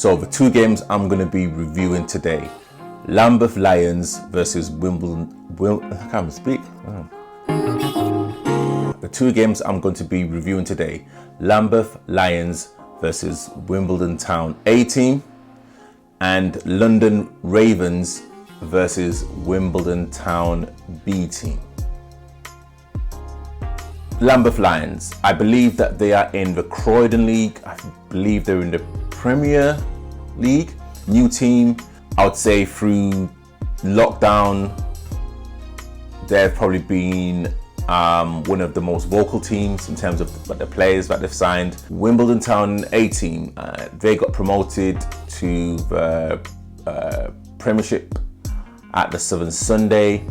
So the two games I'm going to be reviewing today, Lambeth Lions versus Wimbledon. I can't speak. The two games I'm going to be reviewing today, Lambeth Lions versus Wimbledon Town A team, and London Ravens versus Wimbledon Town B team. Lambeth Lions, I believe that they are in the Croydon League. I believe they're in the Premier League. New team, I would say through lockdown, they've probably been one of the most vocal teams in terms of the players that they've signed. Wimbledon Town A team, they got promoted to the Premiership at the Southern Sunday.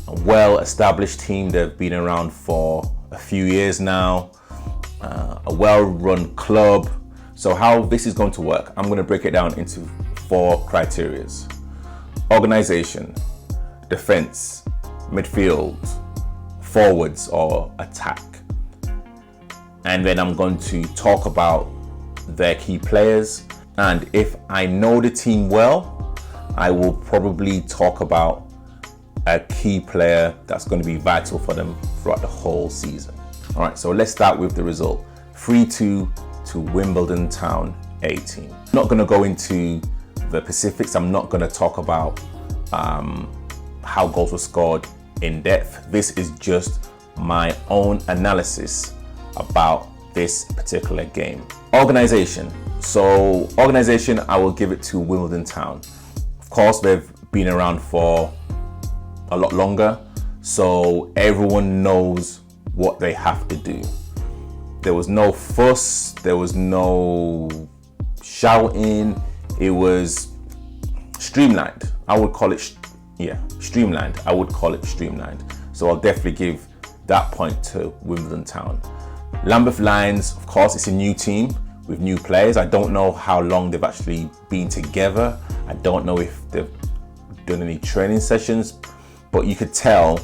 A well-established team. They've been around for a few years now. A well-run club. So how this is going to work, I'm going to break it down into 4 criteria. Organization, defense, midfield, forwards or attack. And then I'm going to talk about their key players. And if I know the team well, I will probably talk about a key player that's going to be vital for them throughout the whole season. All right, so let's start with the result. 3-2 to Wimbledon Town A team. I'm not going to go into the specifics. I'm not going to talk about how goals were scored in depth. This is just my own analysis about this particular game. Organization. So organization, I will give it to Wimbledon Town. Of course, they've been around for a lot longer, so everyone knows what they have to do. There was no fuss, there was no shouting. It was streamlined. I would call it streamlined. I would call it streamlined. So I'll definitely give that point to Wimbledon Town. Lambeth Lions, of course, it's a new team with new players. I don't know how long they've actually been together. I don't know if they've done any training sessions, but you could tell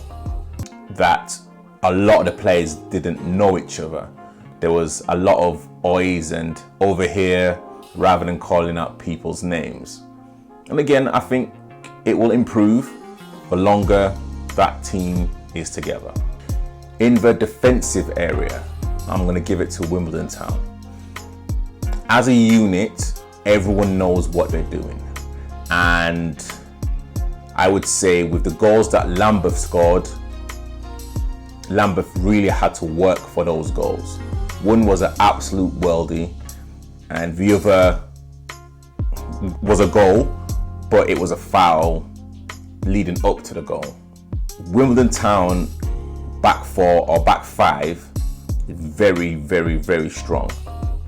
that a lot of the players didn't know each other. There was a lot of oyes and over here rather than calling out people's names. And again, I think it will improve the longer that team is together. In the defensive area, I'm going to give it to Wimbledon Town. As a unit, everyone knows what they're doing. And I would say with the goals that Lambeth scored, Lambeth really had to work for those goals. One was an absolute worldie, and the other was a goal, but it was a foul leading up to the goal. Wimbledon Town back 4 or back 5 is very, very, very strong.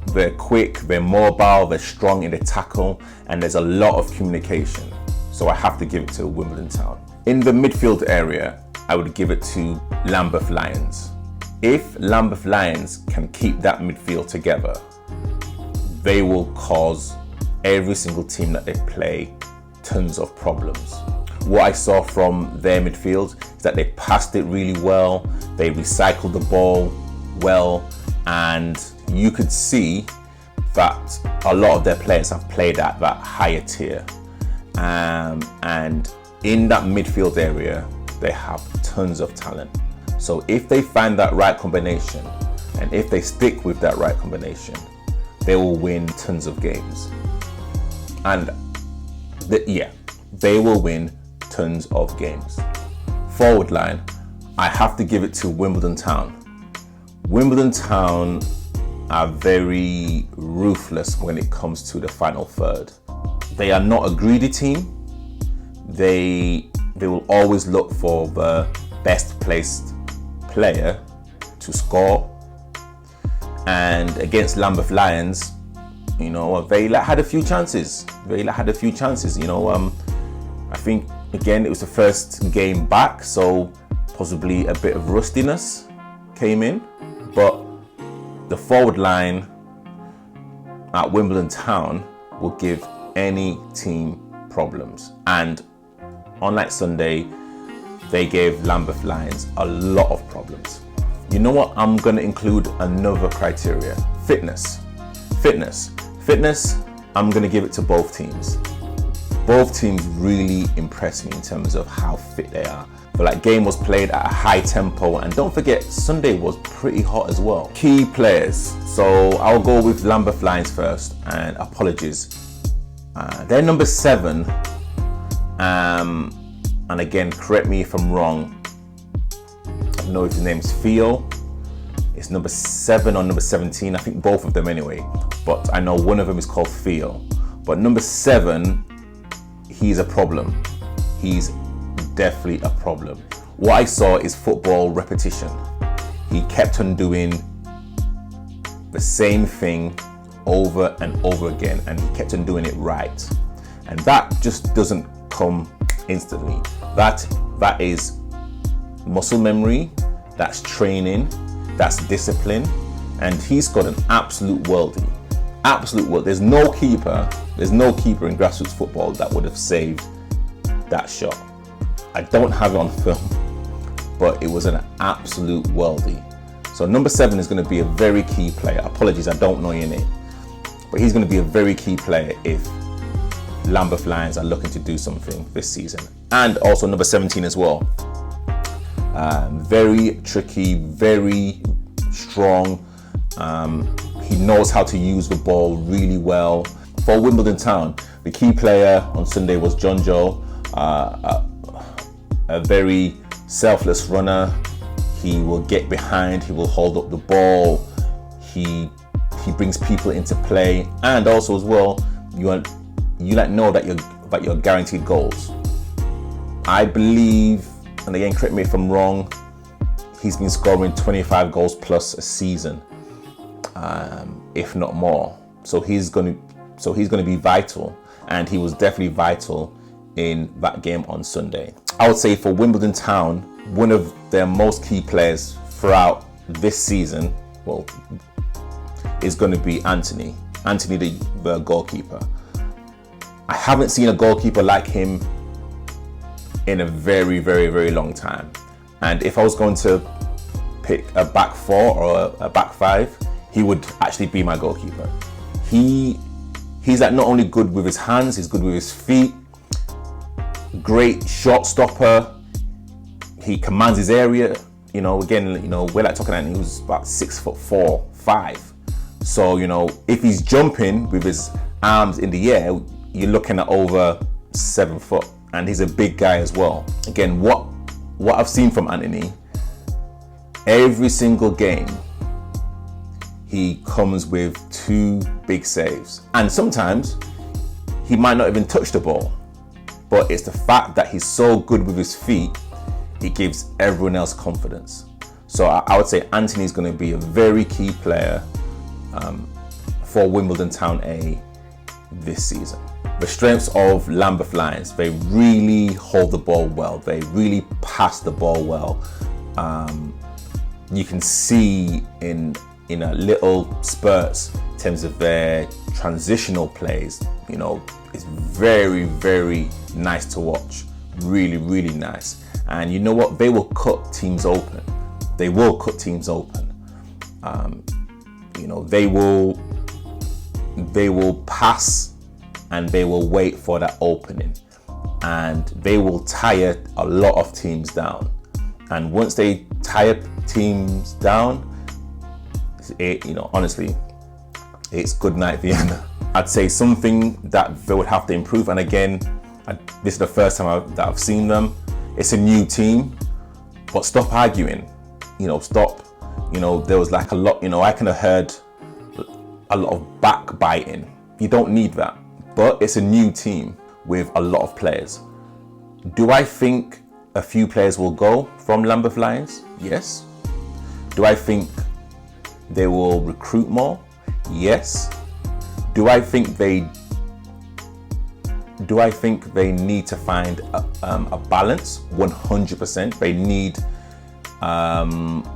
They're quick, they're mobile, they're strong in the tackle, and there's a lot of communication. So I have to give it to Wimbledon Town. In the midfield area, I would give it to Lambeth Lions. If Lambeth Lions can keep that midfield together, they will cause every single team that they play tons of problems. What I saw from their midfield is that they passed it really well, they recycled the ball well, and you could see that a lot of their players have played at that higher tier. And in that midfield area, they have tons of talent. So if they find that right combination, and if they stick with that right combination, they will win tons of games. And they will win tons of games. Forward line, I have to give it to Wimbledon Town. Wimbledon Town are very ruthless when it comes to the final third. They are not a greedy team. They will always look for the best placed player to score. And against Lambeth Lions, they had a few chances. I think again it was the first game back, so possibly a bit of rustiness came in. But the forward line at Wimbledon Town will give any team problems. And unlike Sunday, they gave Lambeth Lions a lot of problems. You know what? I'm going to include another criteria. Fitness. I'm going to give it to both teams. Both teams really impressed me in terms of how fit they are. But that game was played at a high tempo, and don't forget, Sunday was pretty hot as well. Key players. So I'll go with Lambeth Lions first, and apologies. They're number 7. And again, correct me if I'm wrong. I don't know if his name's Theo. It's number 7 or number 17. I think both of them anyway. But I know one of them is called Theo. But number 7, he's a problem. He's definitely a problem. What I saw is football repetition. He kept on doing the same thing over and over again, and he kept on doing it right. And that just doesn't come instantly. That is muscle memory, that's training, that's discipline, and he's got an absolute worldie. Absolute world. There's no keeper in grassroots football that would have saved that shot. I don't have it on film, but it was an absolute worldie. So number 7 is going to be a very key player. Apologies, I don't know your name, but he's going to be a very key player if Lambeth Lions are looking to do something this season. And also number 17 as well. Very tricky, very strong. He knows how to use the ball really well. For Wimbledon Town, the key player on Sunday was John Joe, a very selfless runner. He will get behind, he will hold up the ball, he brings people into play, and also as well, you know that you're guaranteed goals. I believe, and again, correct me if I'm wrong, he's been scoring 25 goals plus a season, if not more. So he's going to be vital, and he was definitely vital in that game on Sunday. I would say for Wimbledon Town, one of their most key players throughout this season, well, is going to be Anthony, the goalkeeper. I haven't seen a goalkeeper like him in a very, very, very long time. And if I was going to pick a back 4 or a back 5, he would actually be my goalkeeper. He's like not only good with his hands, he's good with his feet, great shot stopper. He commands his area. Again, we're like talking about, he was about 6'4", 5. So, if he's jumping with his arms in the air, you're looking at over 7 foot, and he's a big guy as well. Again, what I've seen from Anthony, every single game, he comes with 2 big saves. And sometimes he might not even touch the ball, but it's the fact that he's so good with his feet, it gives everyone else confidence. So I would say Anthony's going to be a very key player for Wimbledon Town A this season. The strengths of Lambeth Lions, they really hold the ball well. They really pass the ball well. You can see in little spurts in terms of their transitional plays. It's very, very nice to watch. Really, really nice. And you know what? They will cut teams open. They will cut teams open. They will pass, and they will wait for that opening, and they will tire a lot of teams down. And once they tire teams down, honestly, it's good night Vienna. I'd say something that they would have to improve, and again, this is the first time that I've seen them. It's a new team, but stop arguing. Stop. There was like a lot. I kind of heard a lot of backbiting. You don't need that. But it's a new team with a lot of players. Do I think a few players will go from Lambeth Lions? Yes. Do I think they will recruit more? Yes. Do I think they need to find a balance? 100%. They need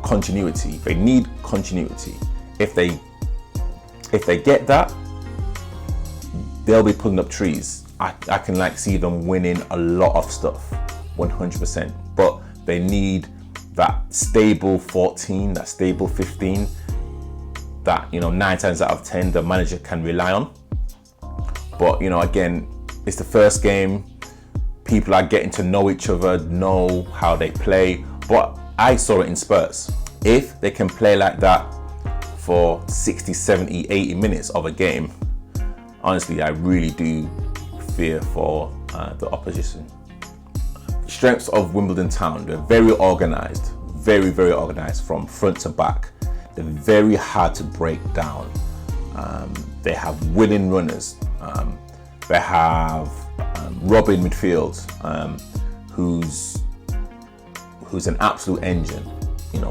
continuity. They need continuity. If they get that, they'll be pulling up trees. I can see them winning a lot of stuff, 100%. But they need that stable 14, that stable 15, that 9 times out of 10 the manager can rely on. But again, it's the first game. People are getting to know each other, know how they play. But I saw it in spurts. If they can play like that for 60, 70, 80 minutes of a game, honestly, I really do fear for the opposition. Strengths of Wimbledon Town: they're very organized, very, very organized from front to back. They're very hard to break down. They have winning runners. They have Robin midfield, who's an absolute engine.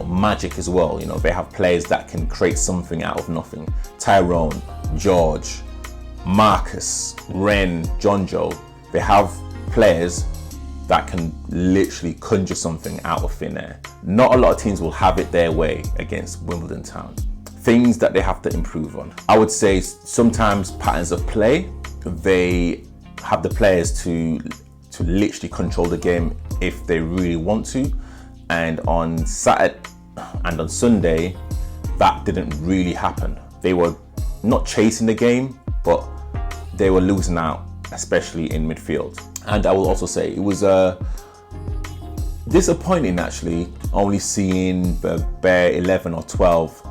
Magic as well. They have players that can create something out of nothing. Tyrone, George, Marcus, Ren, John Joe. They have players that can literally conjure something out of thin air. Not a lot of teams will have it their way against Wimbledon Town. Things that they have to improve on: I would say sometimes patterns of play. They have the players to literally control the game if they really want to. And on Saturday and on Sunday, that didn't really happen. They were not chasing the game, but they were losing out, especially in midfield. And I will also say it was disappointing, actually, only seeing the bare 11 or 12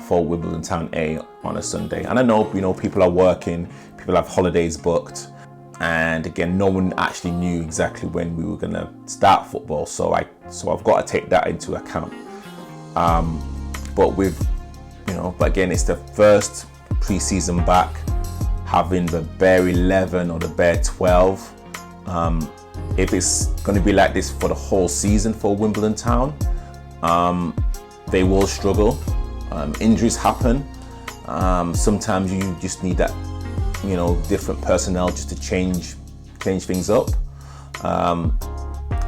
for Wimbledon Town A on a Sunday. And I know, people are working, people have holidays booked. And again, no one actually knew exactly when we were going to start football, so I've got to take that into account. But again, it's the first pre-season back, having the bare 11 or the bare 12. If it's going to be like this for the whole season for Wimbledon Town, they will struggle. Injuries happen. Sometimes you just need that different personnel just to change things up.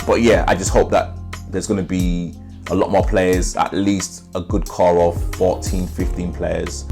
But yeah, I just hope that there's going to be a lot more players, at least a good core of 14, 15 players.